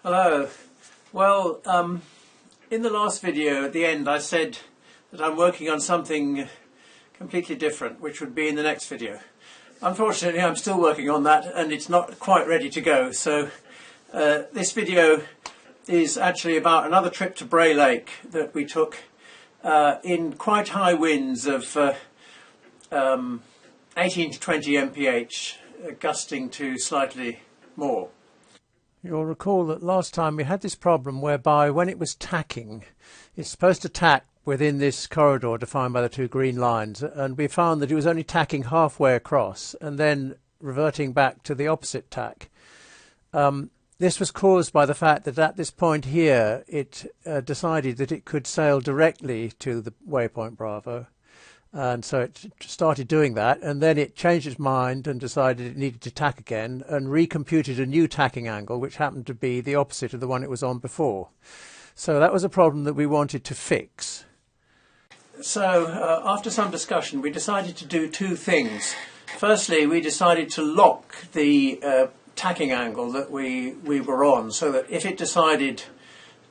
Hello. Well, in the last video at the end I said that I'm working on something completely different, which would be in the next video. Unfortunately, I'm still working on that and it's not quite ready to go. So this video is actually about another trip to Bray Lake that we took in quite high winds of 18 to 20 mph, gusting to slightly more. You'll recall that last time we had this problem whereby when it was tacking, it's supposed to tack within this corridor defined by the two green lines, and we found that it was only tacking halfway across and then reverting back to the opposite tack. This was caused by the fact that at this point here it decided that it could sail directly to the waypoint Bravo, and so it started doing that, and then it changed its mind and decided it needed to tack again and recomputed a new tacking angle which happened to be the opposite of the one it was on before. So that was a problem that we wanted to fix. So after some discussion we decided to do two things. Firstly, we decided to lock the tacking angle that we were on, so that if it decided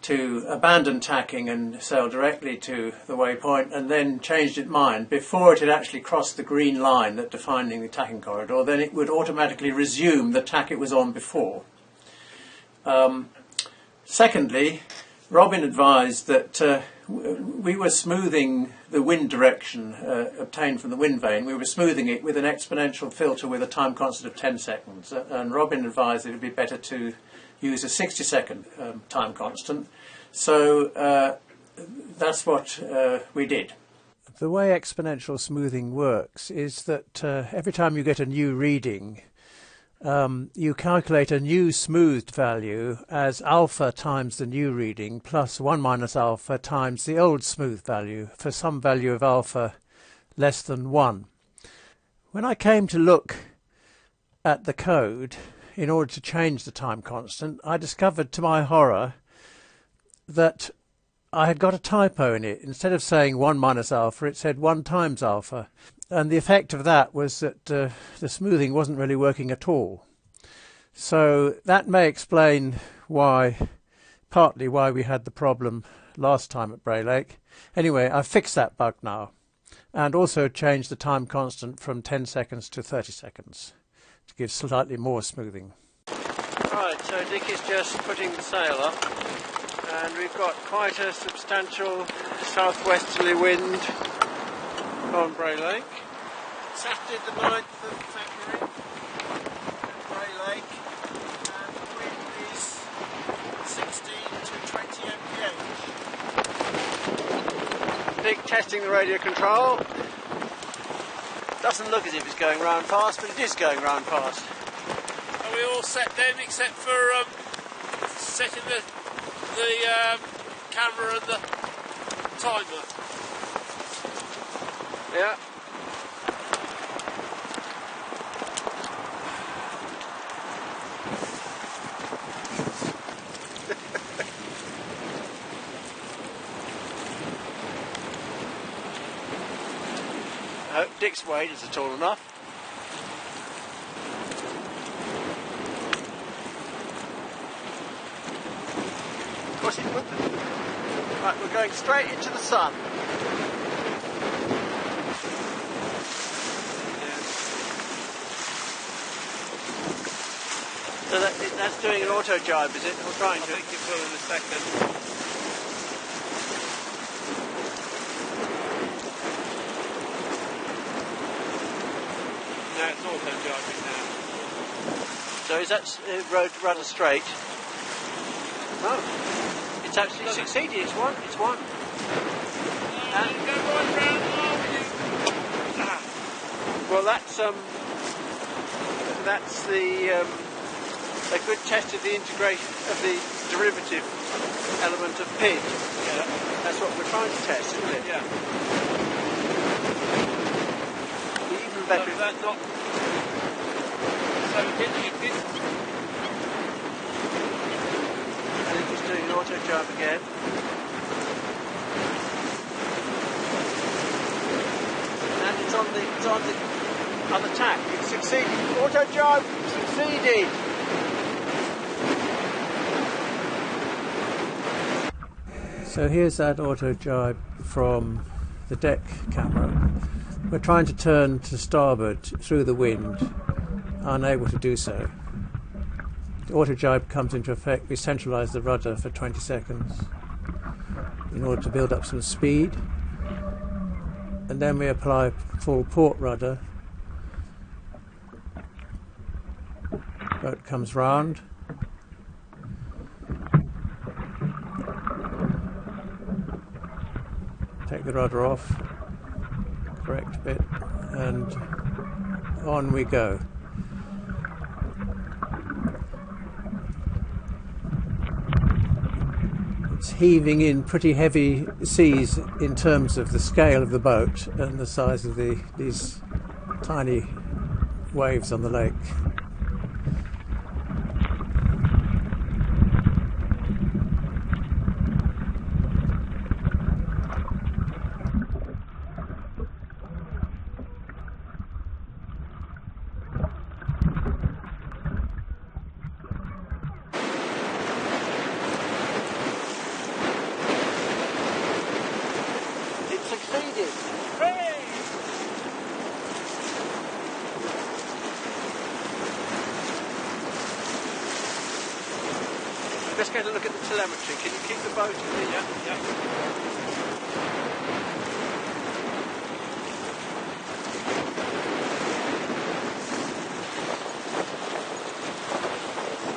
to abandon tacking and sail directly to the waypoint and then changed its mind before it had actually crossed the green line that defining the tacking corridor, then it would automatically resume the tack it was on before. Secondly, Robin advised that we were smoothing the wind direction obtained from the wind vane. We were smoothing it with an exponential filter with a time constant of 10 seconds. And Robin advised that it would be better to use a 60-second time constant. So that's what we did. The way exponential smoothing works is that every time you get a new reading, you calculate a new smoothed value as alpha times the new reading plus 1 minus alpha times the old smooth value for some value of alpha less than 1. When I came to look at the code in order to change the time constant, I discovered to my horror that I had got a typo in it. Instead of saying 1 minus alpha, it said 1 times alpha. And the effect of that was that the smoothing wasn't really working at all. So that may explain partly why we had the problem last time at Bray Lake. Anyway, I've fixed that bug now, and also changed the time constant from 10 seconds to 30 seconds to give slightly more smoothing. Right, so Dick is just putting the sail up, and we've got quite a substantial southwesterly wind on Bray Lake. Saturday the 9th of February at Bray Lake, and the wind is 16 to 20 mph. Dick testing the radio control. Doesn't look as if it's going round past, but it is going round past. Are we all set then, except for setting the camera and the timer? Yeah. I hope Dick's waders are tall enough. Of course it would. Right, we're going straight into the sun. So that's doing an auto jibe, is it? Or trying to? I think it will in a second. No, it's auto jibing now. So is that road rather straight? No. It's actually succeeded. It's one. It's one. And go right round. Well, that's the a good test of the integration of the derivative element of PID. Yeah. That's what we're trying to test, isn't it? Yeah. Even better. So that's not. So it didn't. I think it's doing an auto jibe again. And it's on the tack. It's succeeded. Auto jibe succeeded. So here's that auto jibe from the deck camera. We're trying to turn to starboard through the wind, unable to do so. The auto jibe comes into effect. We centralise the rudder for 20 seconds in order to build up some speed, and then we apply full port rudder. Boat comes round. Take the rudder off, correct bit, and on we go. It's heaving in pretty heavy seas in terms of the scale of the boat and the size of these tiny waves on the lake. Let's get a look at the telemetry. Can you keep the boat in there? Yeah.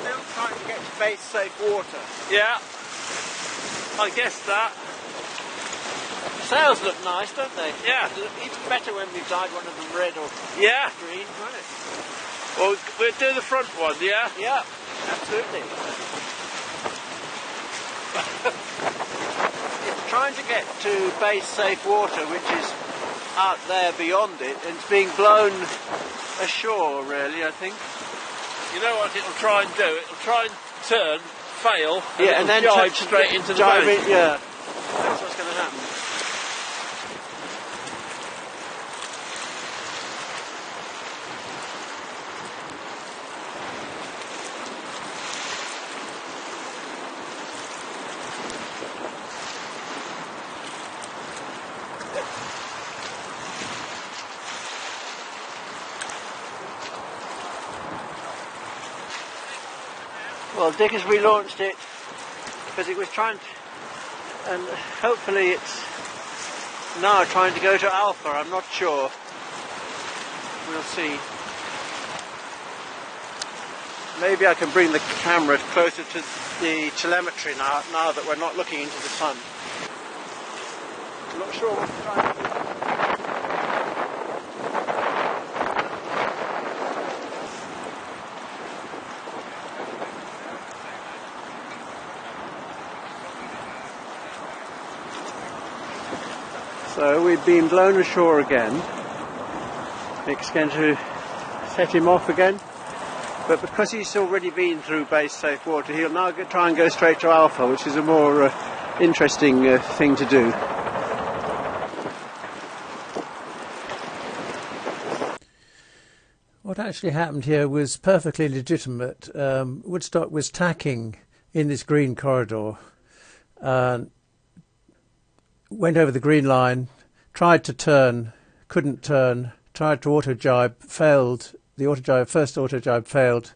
Still trying to get to base safe water. Yeah, I guess that. The sails look nice, don't they? Yeah. It'll look even better when we've dyed one of them red or green, won't it? Well, we'll do the front one, yeah? Yeah, absolutely. It's trying to get to base safe water, which is out there beyond it, and it's being blown ashore, really, I think. You know what it'll try and do? It'll try and turn, fail, and then jibe straight into the boat. Yeah, that's what's going to happen. Well, Dick has relaunched it because it was trying to, and hopefully it's now trying to go to Alpha. I'm not sure. We'll see. Maybe I can bring the camera closer to the telemetry now that we're not looking into the sun. I'm not sure what we're trying to do. So we've been blown ashore again. Nick's going to set him off again, but because he's already been through base safe water, he'll now try and go straight to Alpha, which is a more interesting thing to do. What actually happened here was perfectly legitimate. Woodstock was tacking in this green corridor, went over the green line, tried to turn, couldn't turn, tried to auto jibe, failed. The first auto jibe failed.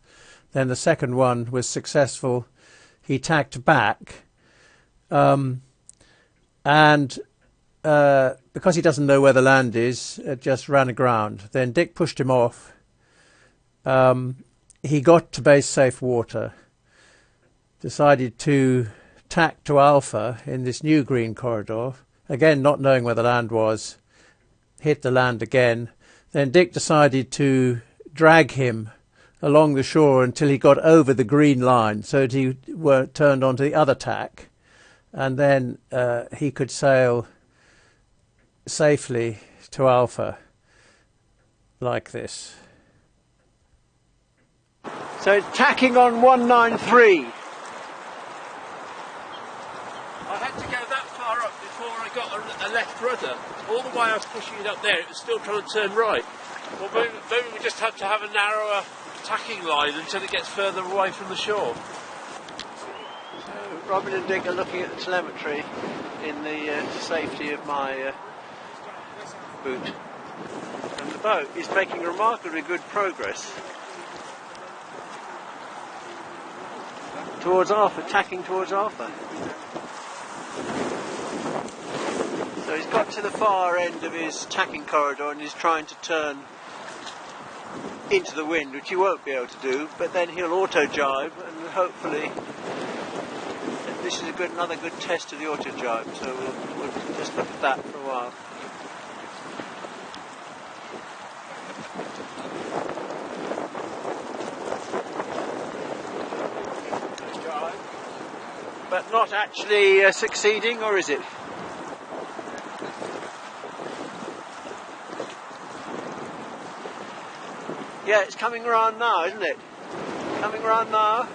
Then the second one was successful. He tacked back, and because he doesn't know where the land is, just ran aground. Then Dick pushed him off. He got to base safe water, decided to tack to Alpha in this new green corridor, again not knowing where the land was, hit the land again. Then Dick decided to drag him along the shore until he got over the green line so that he turned onto the other tack, and then he could sail safely to Alpha like this. So it's tacking on 193. I had to go that far up before I got a left rudder. All the way I was pushing it up there, it was still trying to turn right. Well, maybe we just have to have a narrower tacking line until it gets further away from the shore. So Robin and Dick are looking at the telemetry in the safety of my boot. And the boat is making remarkably good progress towards Alpha, tacking towards Alpha. So he's got to the far end of his tacking corridor and he's trying to turn into the wind, which he won't be able to do, but then he'll auto-jibe and hopefully this is another good test of the auto-jibe, so we'll just look at that for a while. But not actually succeeding, or is it? Yeah, it's coming around now, isn't it? Coming around now.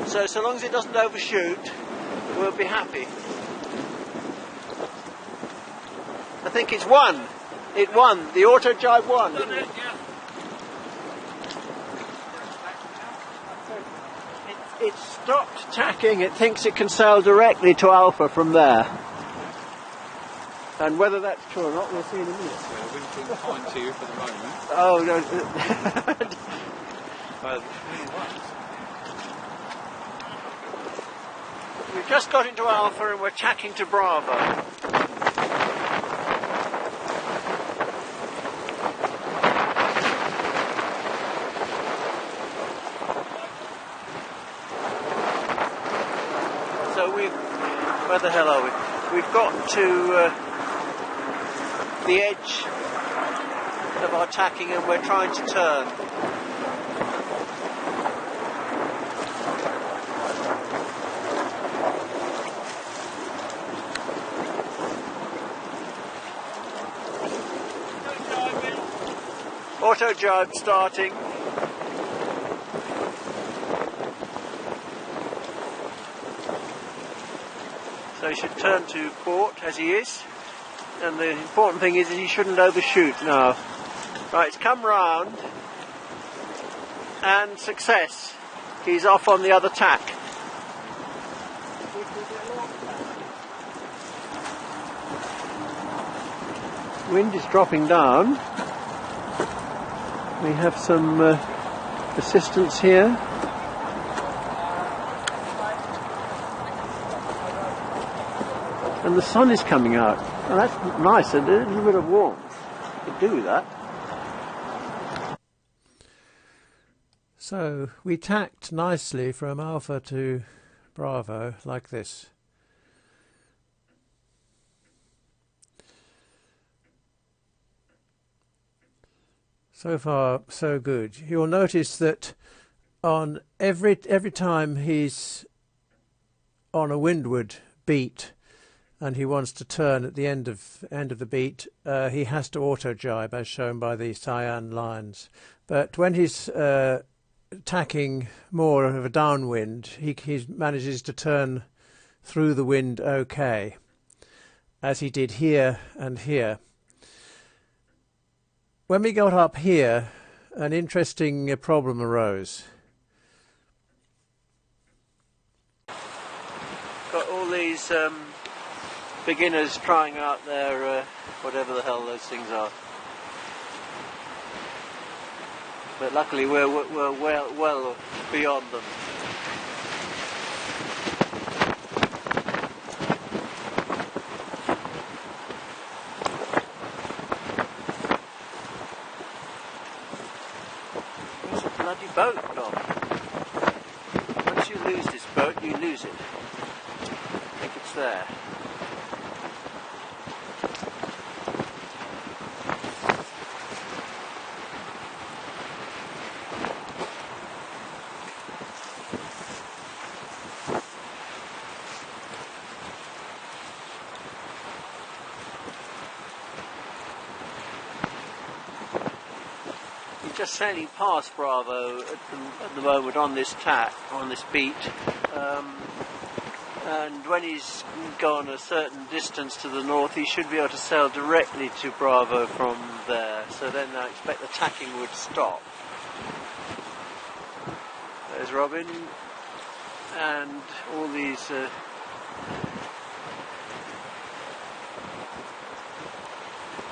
So long as it doesn't overshoot, we'll be happy. I think it's won. It won. The auto jibe won, didn't it? Yeah. It stopped tacking. It thinks it can sail directly to Alpha from there. And whether that's true or not, we'll see in a minute. Well, the wind's been kind to you for the moment. Oh, no. Well, We've just got into Alpha and we're tacking to Bravo. So where the hell are we? We've got to the edge of our tacking and we're trying to turn. Auto jibe starting. So he should turn to port as he is. And the important thing is that he shouldn't overshoot now. Right, it's come round. And success. He's off on the other tack. Wind is dropping down. We have some assistance here. And the sun is coming out. Oh, that's nice, a little bit of warmth. Could do with that. So we tacked nicely from Alpha to Bravo like this. So far, so good. You'll notice that on every time he's on a windward beat and he wants to turn at the end of the beat, he has to auto jibe, as shown by these cyan lines. But when he's tacking more of a downwind, he manages to turn through the wind okay, as he did here and here. When we got up here, an interesting problem arose. Got all these beginners trying out their whatever the hell those things are. But luckily we're well beyond them. Where's the bloody boat gone? Once you lose this boat, you lose it. I think it's there. Just sailing past Bravo at the moment on this tack, on this beat, and when he's gone a certain distance to the north, he should be able to sail directly to Bravo from there. So then I expect the tacking would stop. There's Robin, and all these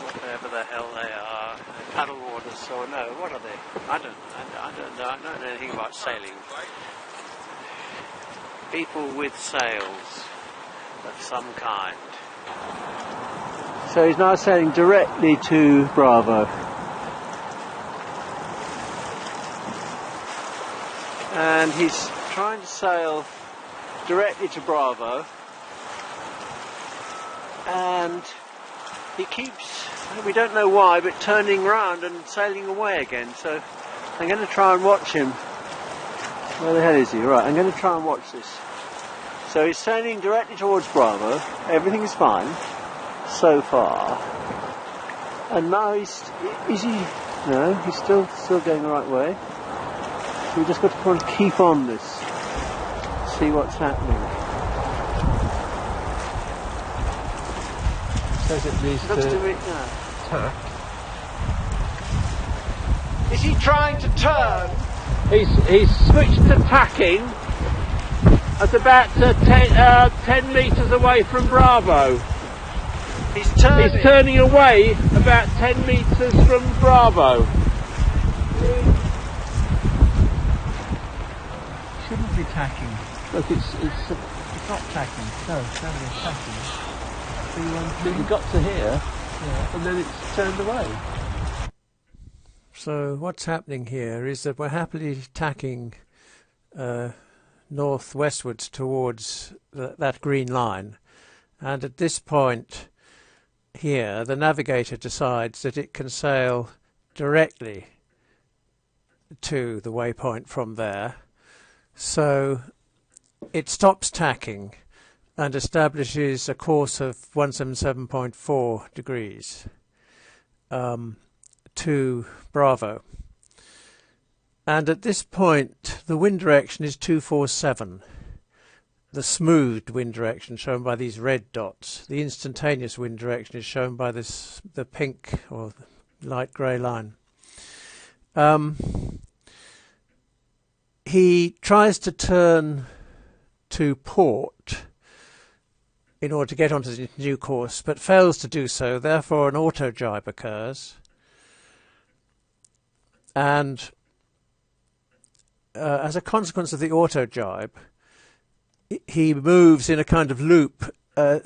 whatever the hell they are, paddle waters or no, what are they? I don't know. I don't know anything about sailing. People with sails of some kind. So he's now sailing directly to Bravo. And he's trying to sail directly to Bravo. And he keeps, we don't know why, but turning round and sailing away again. So I'm going to try and watch him. Where the hell is he? Right, I'm going to try and watch this. So he's sailing directly towards Bravo. Everything is fine so far. And now is he? No, he's still going the right way. So we just got to kind of keep on this, see what's happening. Says it needs Looks to me, tack. Is he trying to turn? He's switched to tacking at about 10 metres away from Bravo. He's turning. He's turning away about 10 metres from Bravo. Shouldn't be tacking. Look, it's not tacking. No, it's never tacking. you got to here, and then it's turned away. So what's happening here is that we're happily tacking northwestwards towards that green line, and at this point here the navigator decides that it can sail directly to the waypoint from there, so it stops tacking and establishes a course of 177.4 degrees to Bravo. And at this point the wind direction is 247. The smooth wind direction shown by these red dots. The instantaneous wind direction is shown by the pink or light grey line. He tries to turn to port in order to get onto the new course, but fails to do so. Therefore an auto jibe occurs, and as a consequence of the auto jibe, he moves in a kind of loop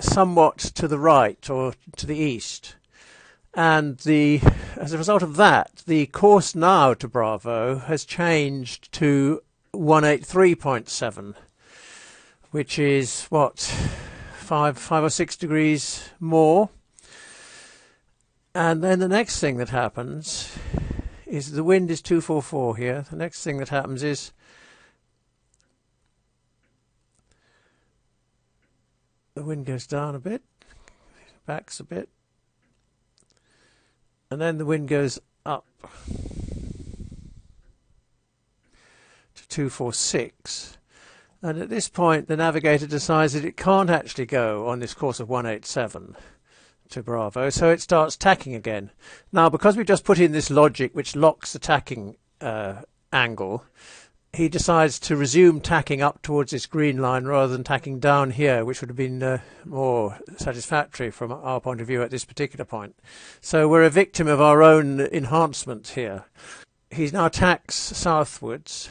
somewhat to the right or to the east, and as a result of that, the course now to Bravo has changed to 183.7, which is what, 5 or 6 degrees more. And then the next thing that happens is the wind is 244 here. The next thing that happens is the wind goes down a bit, backs a bit, and then the wind goes up to 246. And at this point the navigator decides that it can't actually go on this course of 187 to Bravo, so it starts tacking again. Now, because we just put in this logic which locks the tacking angle, he decides to resume tacking up towards this green line rather than tacking down here, which would have been more satisfactory from our point of view at this particular point. So we're a victim of our own enhancement here. He now tacks northwards,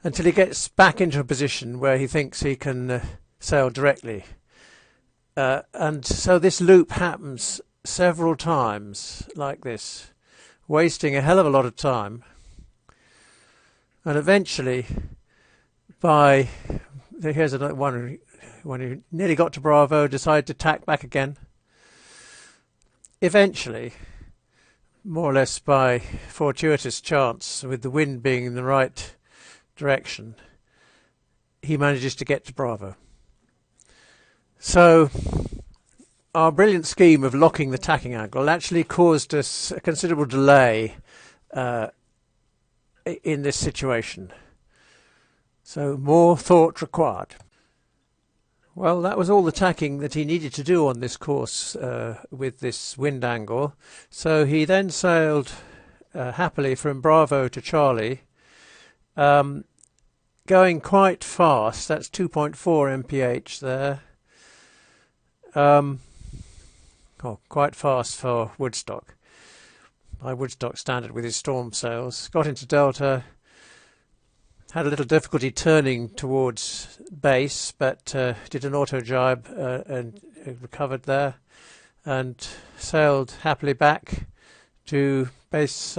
until he gets back into a position where he thinks he can sail directly. And so this loop happens several times like this, wasting a hell of a lot of time. And eventually, here's another one when he nearly got to Bravo, decided to tack back again. Eventually, more or less by fortuitous chance, with the wind being in the right direction, he manages to get to Bravo. So our brilliant scheme of locking the tacking angle actually caused us a considerable delay in this situation. So more thought required. Well, that was all the tacking that he needed to do on this course with this wind angle. So he then sailed happily from Bravo to Charlie, going quite fast. That's 2.4 mph there. Quite fast for Woodstock. By Woodstock standard with his storm sails. Got into Delta. Had a little difficulty turning towards base, but did an auto jibe and recovered there, and sailed happily back to base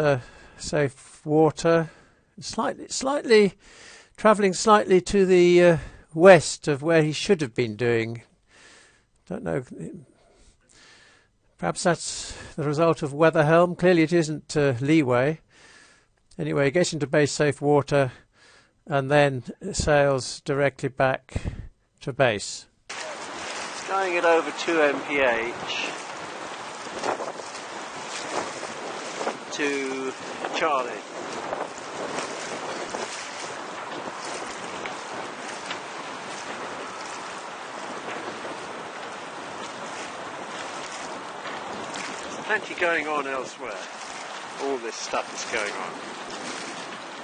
safe water. Slightly travelling slightly to the west of where he should have been doing. Don't know. Perhaps that's the result of weather helm. Clearly, it isn't leeway. Anyway, gets into base safe water, and then sails directly back to base. Going at over 2 mph to Charlie. There's plenty going on elsewhere. All this stuff is going on.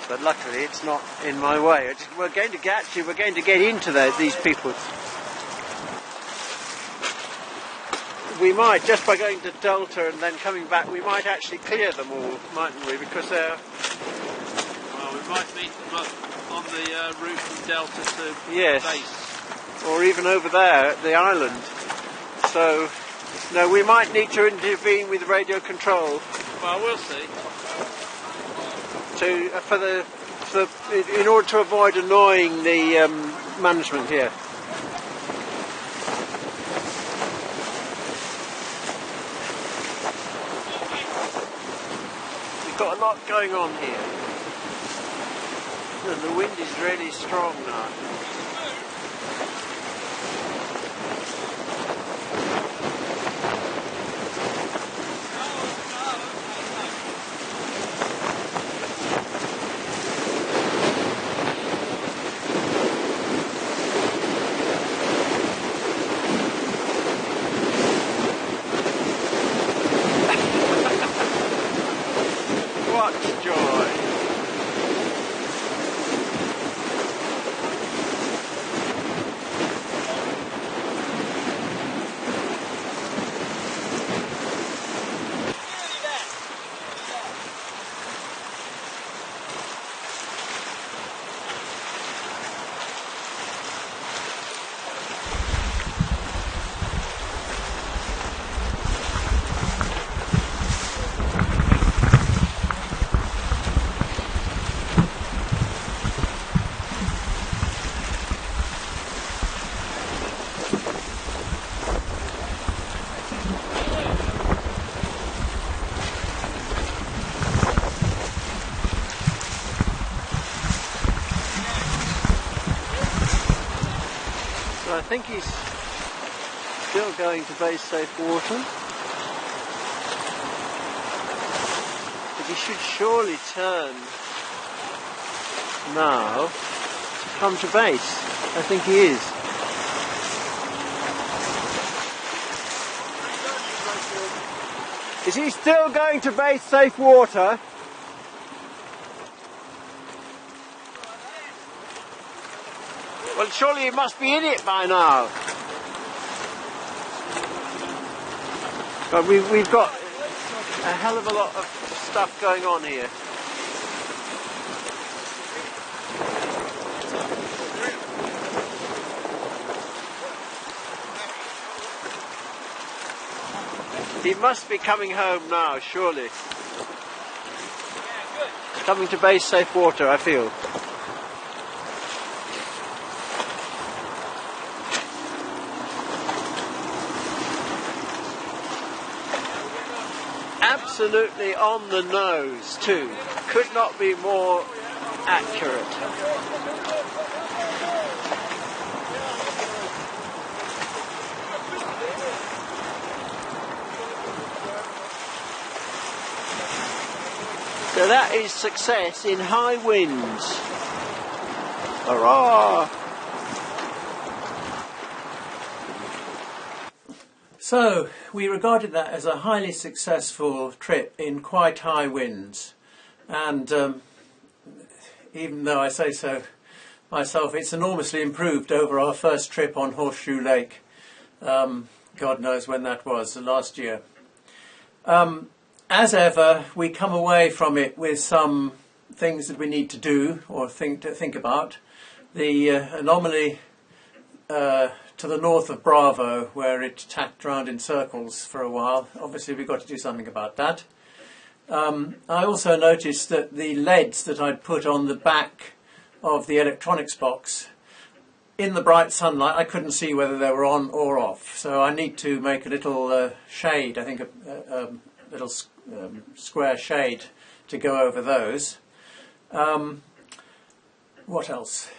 But luckily it's not in my way. We're going to get into these people. We might, just by going to Delta and then coming back, we might actually clear them all, mightn't we? Because they're... Well, we might meet them up on the route from Delta to base. Or even over there at the island. So, no, we might need to intervene with radio control. Well, we'll see. In order to avoid annoying the management here. We've got a lot going on here. And the wind is really strong now. I think he's still going to base safe water, but he should surely turn now to come to base. I think he is. Is he still going to base safe water? Well, surely he must be in it by now. But we've got a hell of a lot of stuff going on here. He must be coming home now, surely. Coming to base safe water, I feel. Absolutely on the nose too. Could not be more accurate. So that is success in high winds. Hurrah! So we regarded that as a highly successful trip in quite high winds, and even though I say so myself, it's enormously improved over our first trip on Horseshoe Lake. God knows when that was, last year. As ever, we come away from it with some things that we need to do or think about. The anomaly to the north of Bravo, where it tacked around in circles for a while, obviously we've got to do something about that. I also noticed that the LEDs that I'd put on the back of the electronics box, in the bright sunlight, I couldn't see whether they were on or off. So I need to make a little shade, I think a little square shade to go over those. What else?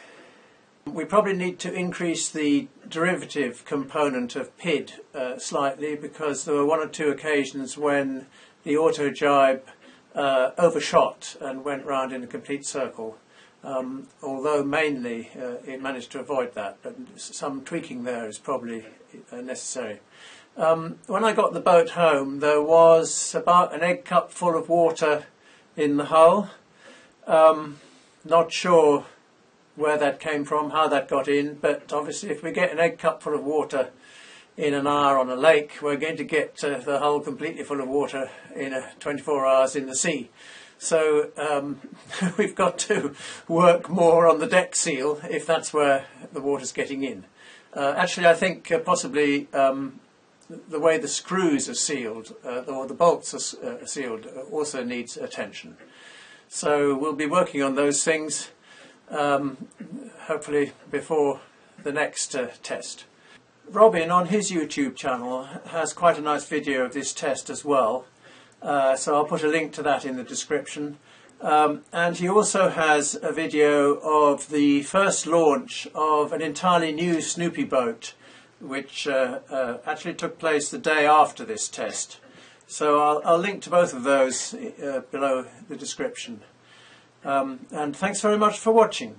We probably need to increase the derivative component of PID slightly, because there were one or two occasions when the auto jibe overshot and went round in a complete circle. Although mainly it managed to avoid that, but some tweaking there is probably necessary. When I got the boat home, there was about an egg cup full of water in the hull. Not sure where that came from, how that got in, but obviously if we get an egg cup full of water in an hour on a lake, we're going to get the hull completely full of water in 24 hours in the sea. So we've got to work more on the deck seal if that's where the water's getting in. Actually, I think possibly the way the screws are sealed, or the bolts are sealed, also needs attention. So we'll be working on those things, hopefully before the next test. Robin, on his YouTube channel, has quite a nice video of this test as well. So I'll put a link to that in the description. And he also has a video of the first launch of an entirely new Snoopy boat, which actually took place the day after this test. So I'll link to both of those below the description. And thanks very much for watching.